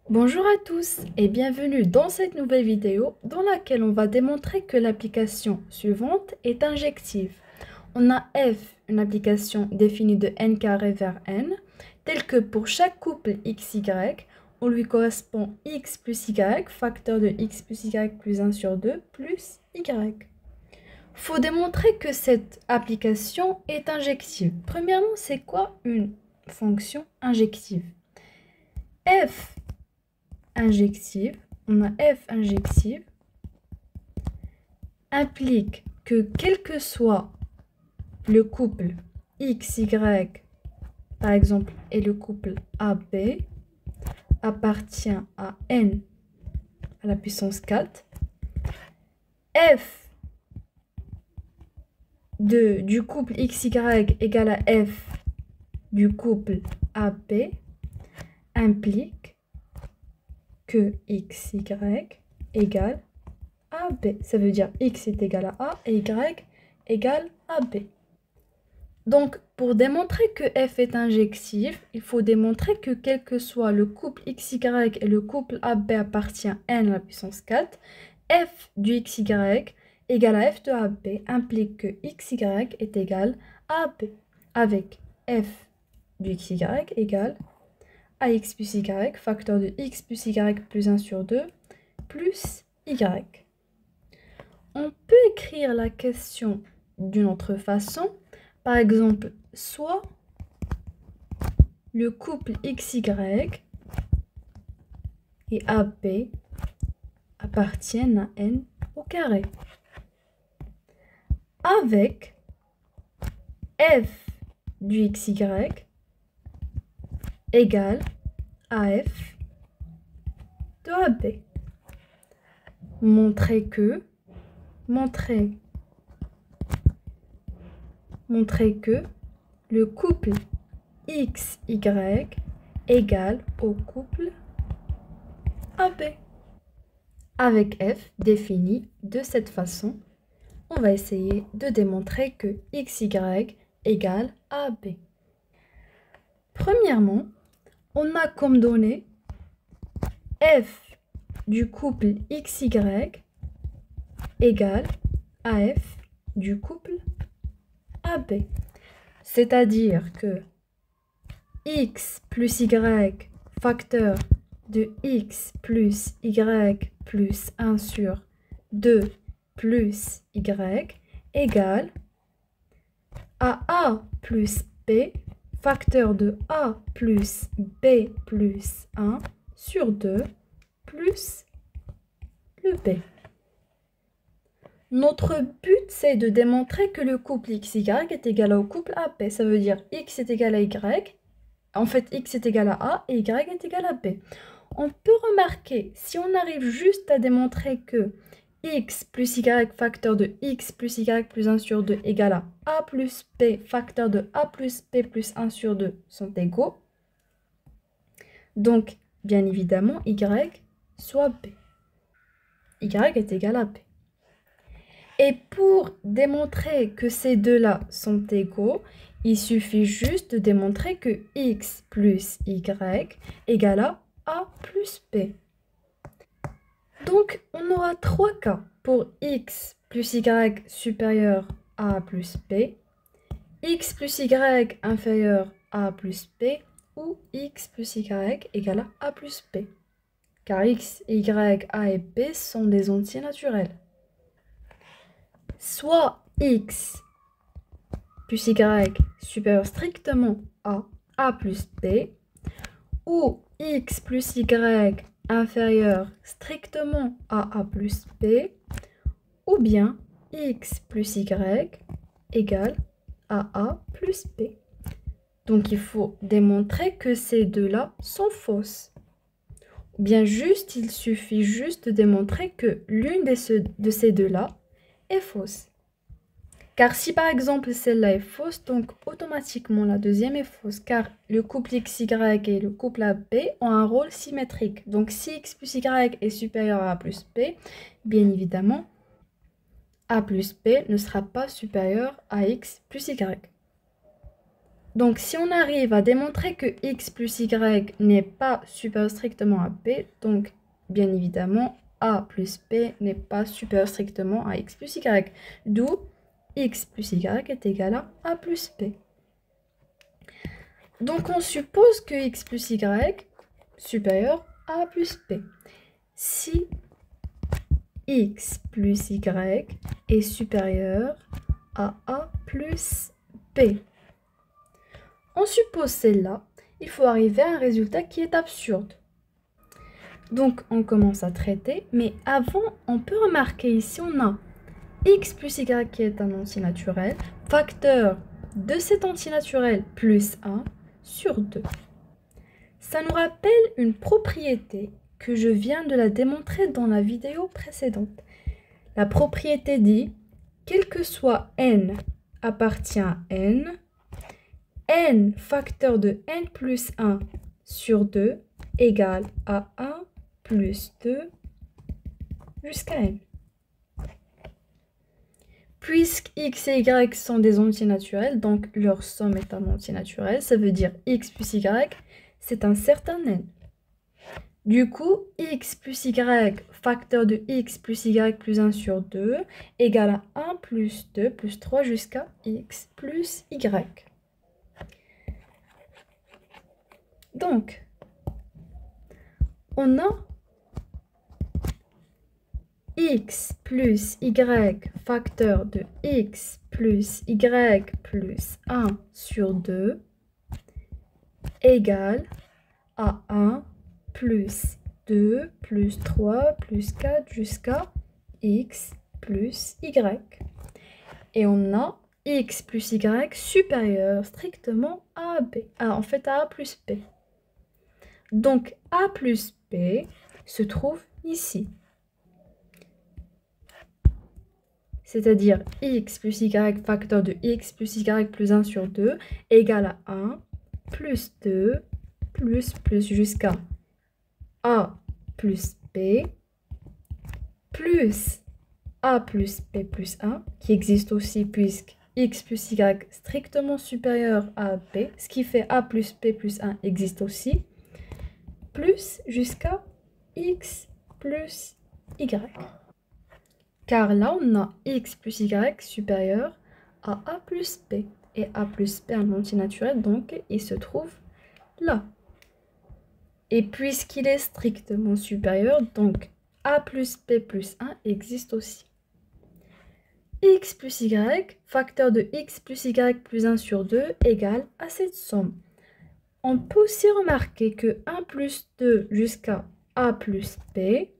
Bonjour à tous et bienvenue dans cette nouvelle vidéo dans laquelle on va démontrer que l'application suivante est injective. On a f, une application définie de n carré vers n, telle que pour chaque couple xy, on lui correspond x plus y, facteur de x plus y plus 1 sur 2 plus y. Faut démontrer que cette application est injective. Premièrement, c'est quoi une fonction injective? F injective, on a f injective, implique que quel que soit le couple xy, par exemple, et le couple AB, appartient à n à la puissance 4, f du couple xy égale à f du couple AB implique que xy égale AB. Ça veut dire x est égal à A et y égale à B. Donc, pour démontrer que f est injectif, il faut démontrer que quel que soit le couple xy et le couple AB appartient à n à la puissance 4, f du xy égale à f de AB implique que xy est égal à AB, avec f du xy égale à x plus y, facteur de x plus y plus 1 sur 2, plus y. On peut écrire la question d'une autre façon. Par exemple, soit le couple xy et AB appartiennent à n au carré, avec f du xy égale à f de AB. Montrer que le couple XY égale au couple AB. Avec f défini de cette façon, on va essayer de démontrer que XY égale AB. Premièrement, on a comme donnée f du couple XY égale à f du couple AB. C'est-à-dire que x plus y facteur de x plus y plus 1 sur 2 plus y égale à a plus b facteur de a plus b plus 1 sur 2 plus le b. Notre but, c'est de démontrer que le couple XY est égal au couple AB. Ça veut dire X est égal à Y. En fait, X est égal à A et Y est égal à B. On peut remarquer, si on arrive juste à démontrer que X plus Y facteur de X plus Y plus 1 sur 2 égale à A plus B facteur de A plus B plus 1 sur 2 sont égaux. Donc, bien évidemment, Y soit B. Y est égal à B. Et pour démontrer que ces deux-là sont égaux, il suffit juste de démontrer que x plus y égale à a plus b. Donc, on aura trois cas pour x plus y supérieur à a plus b, x plus y inférieur à a plus b, ou x plus y égale à a plus b. Car x, y, a et b sont des entiers naturels. Soit x plus y supérieur strictement à a plus b, ou x plus y inférieur strictement à a plus b, ou bien x plus y égale à a plus b. Donc il faut démontrer que ces deux-là sont fausses. Ou bien juste, il suffit juste de démontrer que l'une de ces deux-là est fausse. Car si par exemple celle-là est fausse, donc automatiquement la deuxième est fausse, car le couple XY et le couple AB ont un rôle symétrique. Donc si X plus Y est supérieur à A plus B, bien évidemment, A plus B ne sera pas supérieur à X plus Y. Donc, si on arrive à démontrer que x plus y n'est pas supérieur strictement à p, donc, bien évidemment, a plus p n'est pas supérieur strictement à x plus y. D'où x plus y est égal à a plus p. Donc, on suppose que x plus y supérieur à a plus p. Si x plus y est supérieur à a plus p. On suppose celle-là, il faut arriver à un résultat qui est absurde. Donc, on commence à traiter, mais avant, on peut remarquer ici, on a x plus y qui est un antinaturel, facteur de cet antinaturel plus 1 sur 2. Ça nous rappelle une propriété que je viens de la démontrer dans la vidéo précédente. La propriété dit, quel que soit n appartient à n, n facteur de n plus 1 sur 2 égale à 1 plus 2 jusqu'à n. Puisque x et y sont des antinaturels, donc leur somme est un antinaturel, ça veut dire x plus y, c'est un certain n. Du coup, x plus y facteur de x plus y plus 1 sur 2 égale à 1 plus 2 plus 3 jusqu'à x plus y. Donc, on a x plus y facteur de x plus y plus 1 sur 2 égale à 1 plus 2 plus 3 plus 4 jusqu'à x plus y. Et on a x plus y supérieur strictement à b. En fait à a plus p. Donc a plus p se trouve ici. C'est-à-dire x plus y facteur de x plus y plus 1 sur 2 égale à 1 plus 2 plus jusqu'à a plus p plus a plus p plus 1 qui existe aussi puisque x plus y strictement supérieur à p, ce qui fait a plus p plus 1 existe aussi, plus jusqu'à x plus y. Car là, on a x plus y supérieur à a plus p. Et a plus p est un antinaturel, donc il se trouve là. Et puisqu'il est strictement supérieur, donc a plus p plus 1 existe aussi. X plus y, facteur de x plus y plus 1 sur 2 égale à cette somme. On peut aussi remarquer que 1 plus 2 jusqu'à a plus p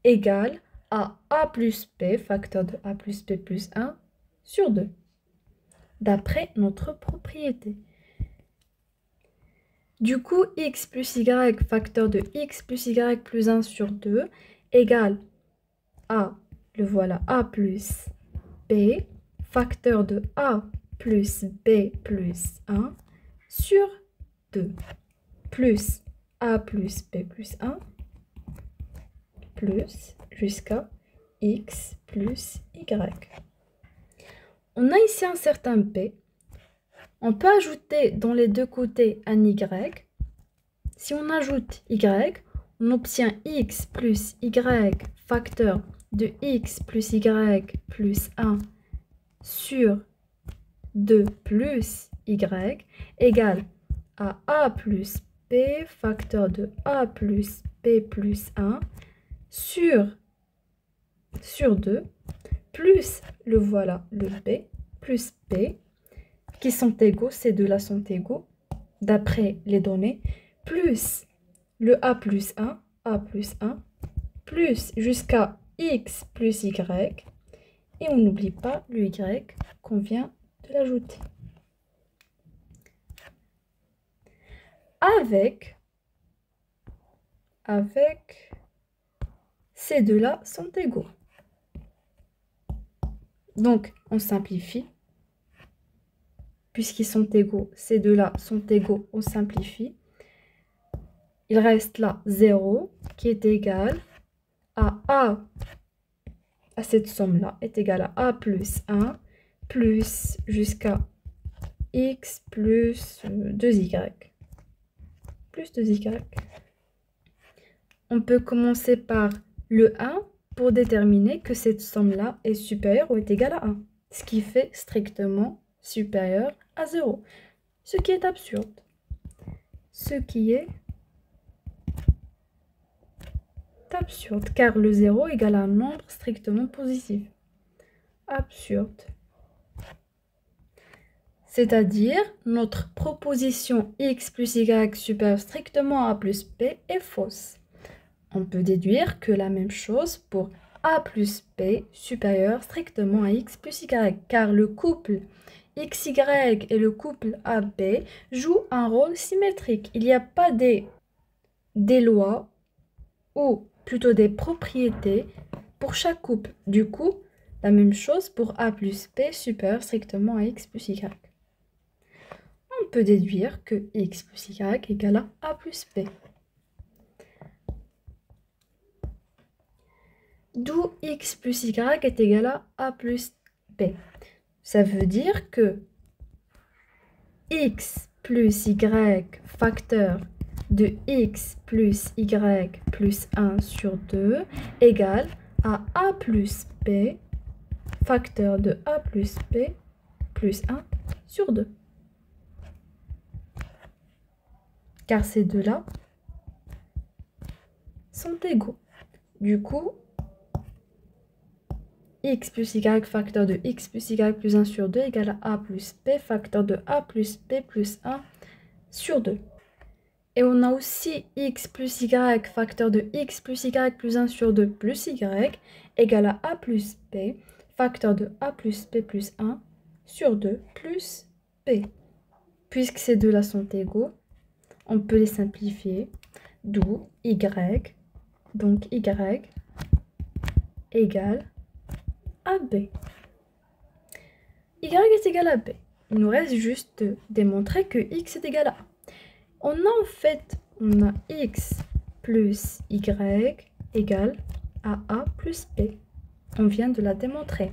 égale à a plus p, facteur de a plus p plus 1 sur 2, d'après notre propriété. Du coup, x plus y, facteur de x plus y plus 1 sur 2, égale à, le voilà, a plus b, facteur de a plus b plus 1 sur 2, plus a plus b plus 1, plus jusqu'à x plus y. On a ici un certain p. On peut ajouter dans les deux côtés un y. Si on ajoute y, on obtient x plus y facteur de x plus y plus 1 sur 2 plus y égale à a plus p facteur de a plus p plus 1 sur 2 plus le voilà, le b plus p qui sont égaux, ces deux-là sont égaux, d'après les données, plus le a plus 1, plus jusqu'à x plus y, et on n'oublie pas le y qu'on vient de l'ajouter. Avec ces deux-là sont égaux. Donc, on simplifie. Puisqu'ils sont égaux, ces deux-là sont égaux, on simplifie. Il reste là 0 qui est égal à cette somme-là, est égal à a plus 1 plus jusqu'à x plus 2y. Plus 2y. On peut commencer par le 1 pour déterminer que cette somme-là est supérieure ou est égale à 1. Ce qui fait strictement supérieur à 0. Ce qui est absurde. Ce qui est absurde, car le 0 égale à un nombre strictement positif. Absurde. C'est-à-dire, notre proposition x plus y supérieure strictement à a plus b est fausse. On peut déduire que la même chose pour a plus b supérieur strictement à x plus y, car le couple xy et le couple ab jouent un rôle symétrique. Il n'y a pas des lois ou plutôt des propriétés pour chaque couple. Du coup, la même chose pour a plus b supérieur strictement à x plus y. On peut déduire que x plus y égale à a plus b. D'où x plus y est égal à a plus b. Ça veut dire que x plus y facteur de x plus y plus 1 sur 2 égale à a plus b facteur de a plus b plus 1 sur 2. Car ces deux-là sont égaux. Du coup, x plus y facteur de x plus y plus 1 sur 2 égale à a plus b facteur de a plus b plus 1 sur 2. Et on a aussi x plus y facteur de x plus y plus 1 sur 2 plus y égale à a plus b facteur de a plus b plus 1 sur 2 plus b. Puisque ces deux-là sont égaux, on peut les simplifier, d'où y, donc y égale à b. Y est égal à b. Il nous reste juste de démontrer que x est égal à a. On a x plus y égale à a plus b. On vient de la démontrer.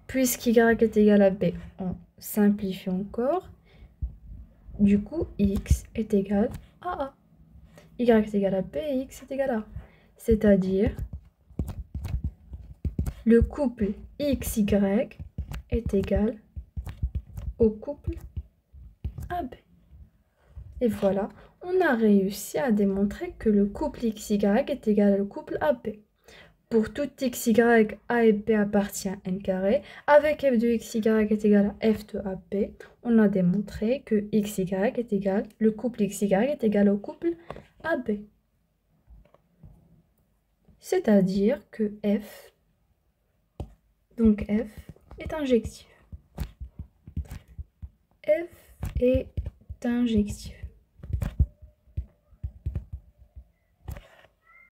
Puisqu'y est égal à b, on simplifie encore. Du coup, x est égal à a. Y est égal à b et x est égal à a. C'est-à-dire, le couple xy est égal au couple AB. Et voilà, on a réussi à démontrer que le couple xy est égal au couple AB. Pour tout xy, a et b appartient à n carré. Avec f de xy est égal à f de ab, on a démontré que xy est égal, le couple xy est égal au couple AB. C'est-à-dire que f est injectif. F est injectif.